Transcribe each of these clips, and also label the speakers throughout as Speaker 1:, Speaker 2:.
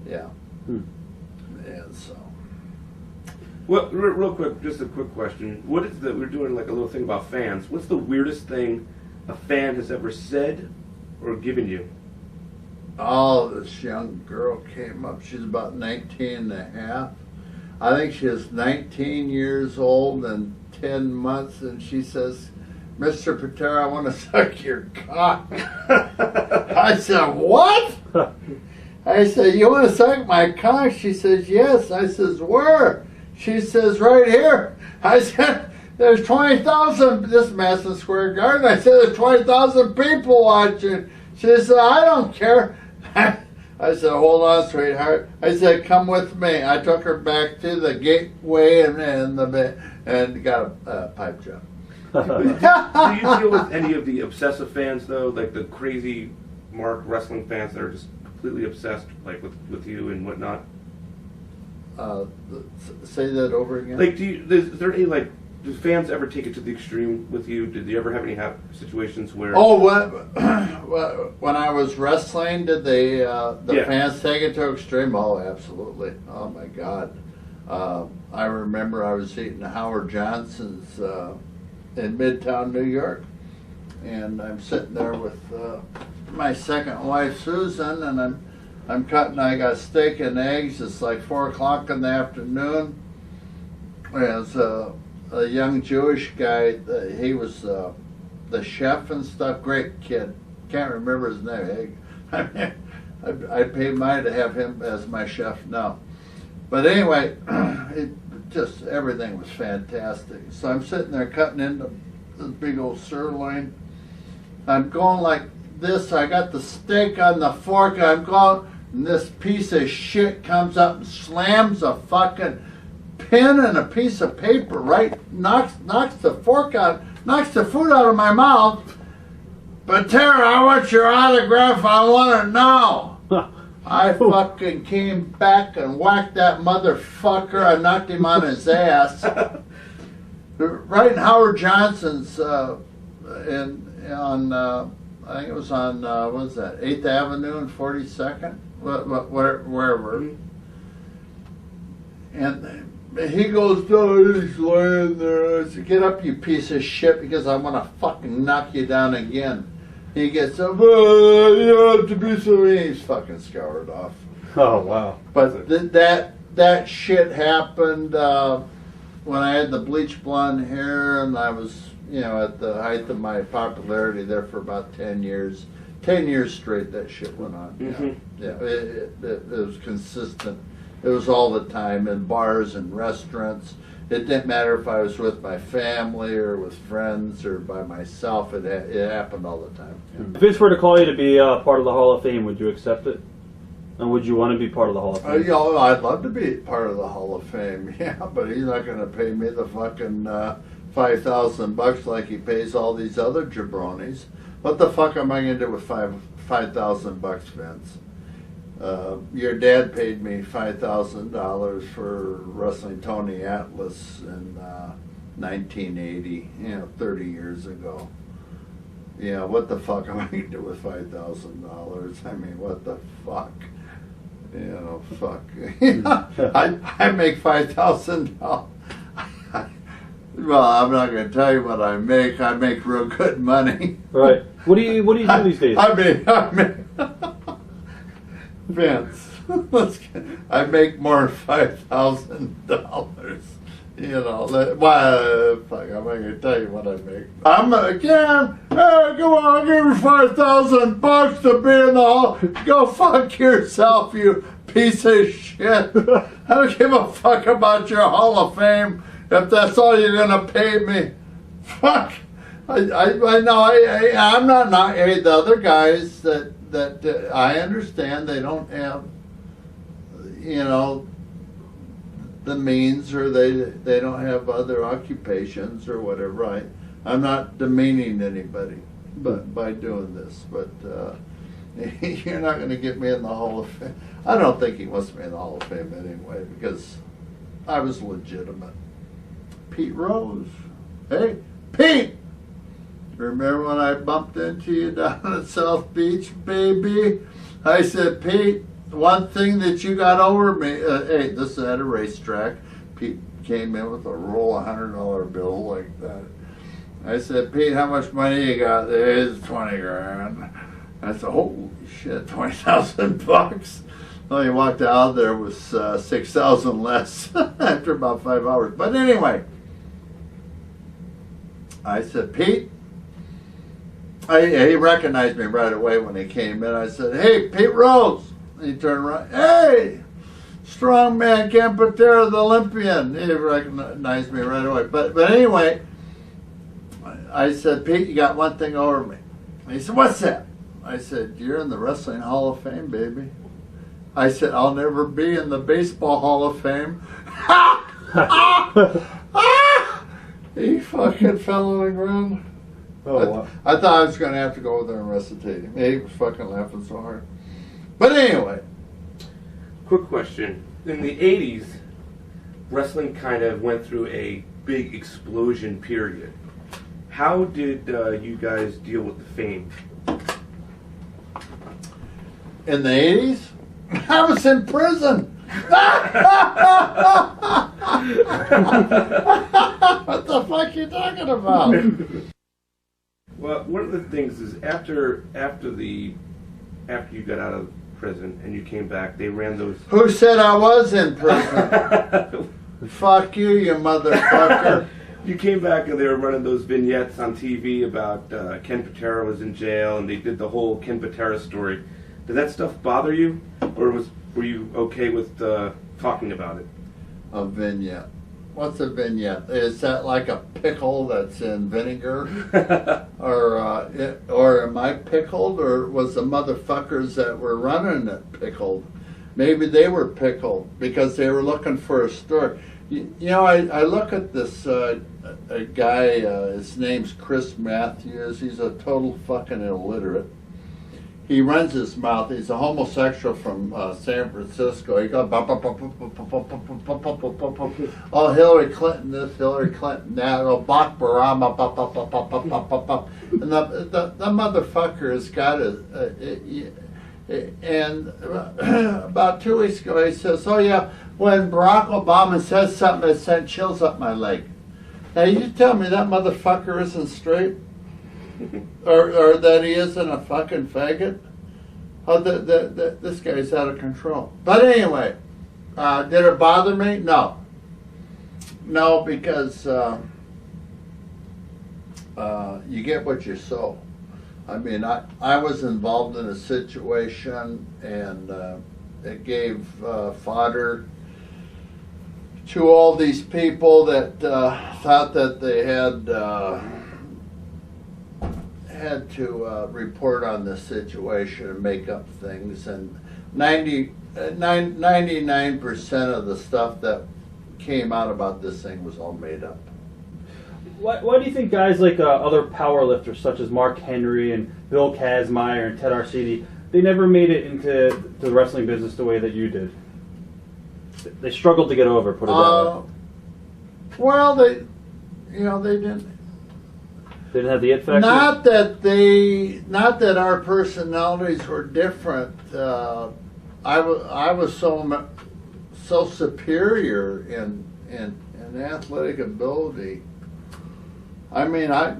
Speaker 1: Yeah. And so.
Speaker 2: Well, real quick, just a quick question. What is we're doing like a little thing about fans. What's the weirdest thing a fan has ever said or given you?
Speaker 1: Oh, this young girl came up. She's about 19 and a half. I think she was 19 years old and 10 months, and she says, Mr. Patera, I want to suck your cock. I said, what? I said, you want to suck my cock? She says, yes. I says, where? She says, right here. I said, there's 20,000, this Madison Square Garden. I said, there's 20,000 people watching. She said, I don't care. I said, hold on, sweetheart. I said, come with me. I took her back to the gateway and got a pipe job.
Speaker 2: Do you deal with any of the obsessive fans, though? Like the crazy Mark wrestling fans that are just completely obsessed like with you and whatnot?
Speaker 1: Say that over again.
Speaker 2: Like, is there any like? Do fans ever take it to the extreme with you? Did you ever have any situations where?
Speaker 1: Oh, when I was wrestling, did the fans take it to extreme? Oh, absolutely. Oh my God. I remember I was eating Howard Johnson's in Midtown, New York, and I'm sitting there with my second wife, Susan, and I'm cutting. I got steak and eggs. It's like 4 o'clock in the afternoon. There's a young Jewish guy. He was the chef and stuff. Great kid. Can't remember his name. I'd pay money to have him as my chef now. But anyway, just everything was fantastic. So I'm sitting there cutting into this big old sirloin. I'm going like this. I got the steak on the fork. I'm going, and this piece of shit comes up and slams a fucking pen and a piece of paper, right? Knocks the fork out, knocks the food out of my mouth. Patera, I want your autograph. I want it now. I fucking came back and whacked that motherfucker. I knocked him on his ass. Right in Howard Johnson's, I think it was on, what was that, 8th Avenue and 42nd? Wherever. And he goes down, he's laying there. I said, get up, you piece of shit, because I want to fucking knock you down again. He gets up, you have to be so mean. He's fucking scoured off.
Speaker 2: Oh, wow.
Speaker 1: But that shit happened when I had the bleach blonde hair, and I was, at the height of my popularity there for about 10 years. 10 years straight that shit went on.
Speaker 2: Mm-hmm.
Speaker 1: Yeah, it was consistent. It was all the time in bars and restaurants. It didn't matter if I was with my family or with friends or by myself. It happened all the time. Yeah.
Speaker 3: If Vince were to call you to be part of the Hall of Fame, would you accept it? And would you want to be part of the Hall of Fame?
Speaker 1: I'd love to be part of the Hall of Fame, yeah, but he's not going to pay me the fucking $5,000 like he pays all these other jabronis. What the fuck am I going to do with $5,000, Vince? Your dad paid me $5,000 for wrestling Tony Atlas in 1980, 30 years ago. What the fuck am I going to do with $5,000? I mean, what the fuck? Fuck. I make $5,000. Well, I'm not going to tell you what I make. I make real good money.
Speaker 3: Right. What do you do these days?
Speaker 1: I mean, Vince, I make more than $5,000. Fuck, I'm not going to tell you what I make. I'm again. Hey, come on, I'll give you $5,000 to be in the hall. Go fuck yourself, you piece of shit. I don't give a fuck about your Hall of Fame if that's all you're gonna pay me. Fuck. I know. I'm not the other guys that I understand they don't have, the means, or they don't have other occupations or whatever. I'm not demeaning anybody, but by doing this. But you're not going to get me in the Hall of Fame. I don't think he wants me in the Hall of Fame anyway, because I was legitimate. Pete Rose. Hey, Pete! Remember when I bumped into you down at South Beach, baby? I said, Pete, one thing that you got over me, hey, this is at a racetrack. Pete came in with a roll of $100 bill like that. I said, Pete, how much money you got? There's 20 grand. I said, holy shit, 20,000 bucks. Well, he walked out there with 6,000 less after about 5 hours. But anyway, I said, Pete, he recognized me right away when he came in. I said, hey, Pete Rose. He turned around, hey, strongman Ken Patera, the Olympian. He recognized me right away. But anyway, I said, Pete, you got one thing over me. And he said, what's that? I said, you're in the Wrestling Hall of Fame, baby. I said, I'll never be in the Baseball Hall of Fame. He fucking fell on the ground.
Speaker 3: Oh, wow.
Speaker 1: I thought I was going to have to go over there and recitate him. He was fucking laughing so hard. But anyway.
Speaker 2: Quick question. In the 80s, wrestling kind of went through a big explosion period. How did you guys deal with the fame?
Speaker 1: In the 80s? I was in prison. What the fuck are you talking about?
Speaker 2: Well, one of the things is after you got out of prison and you came back, they ran those.
Speaker 1: Who said I was in prison? Fuck you, you motherfucker.
Speaker 2: You came back and they were running those vignettes on TV about Ken Patera was in jail, and they did the whole Ken Patera story. Did that stuff bother you, or were you okay with talking about it?
Speaker 1: A vignette. What's a vignette? Is that like a pickle that's in vinegar? or am I pickled, or was the motherfuckers that were running it pickled? Maybe they were pickled because they were looking for a story. You know, I look at this a guy, his name's Chris Matthews. He's a total fucking illiterate. He runs his mouth. He's a homosexual from San Francisco. He goes, oh, Hillary Clinton this, Hillary Clinton that, oh, Barack Obama, and the motherfucker has got and about 2 weeks ago he says, oh yeah, when Barack Obama says something, it sent chills up my leg. Now you tell me that motherfucker isn't straight? or that he isn't a fucking faggot? Oh, this guy's out of control. But anyway, did it bother me? No. No, because you get what you sow. I mean, I was involved in a situation, and it gave fodder to all these people that thought that they had to report on this situation and make up things, and 99% of the stuff that came out about this thing was all made up.
Speaker 3: Why do you think guys like other powerlifters such as Mark Henry and Bill Kazmaier and Ted Arcidi, they never made it into the wrestling business the way that you did? They struggled to get over, put it that way.
Speaker 1: Well, they didn't.
Speaker 3: They didn't have the it factor?
Speaker 1: Not that our personalities were different. I was so superior in athletic ability. I mean, I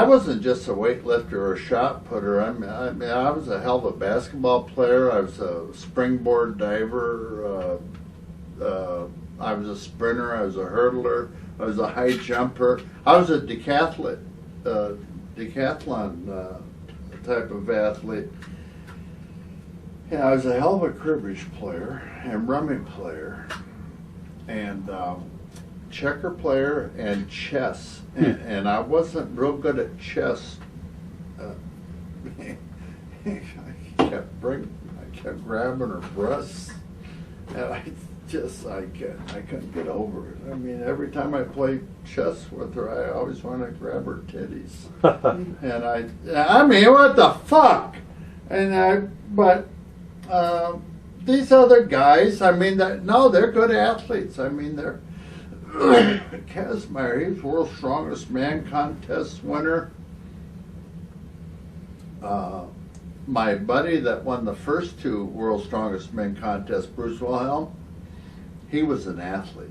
Speaker 1: wasn't just a weightlifter or a shot putter. I mean, I was a hell of a basketball player. I was a springboard diver. I was a sprinter. I was a hurdler. I was a high jumper. I was a decathlon type of athlete. Yeah, I was a hell of a cribbage player and rummy player and checker player and chess. And I wasn't real good at chess. I kept grabbing her breasts, and I couldn't get over it. I mean, every time I played chess with her, I always wanted to grab her titties. And I mean, what the fuck? But these other guys, I mean, they're good athletes. I mean, they're Kazmaier, he's world's strongest man contest winner. my buddy that won the first two World's Strongest Men contests, Bruce Wilhelm, he was an athlete.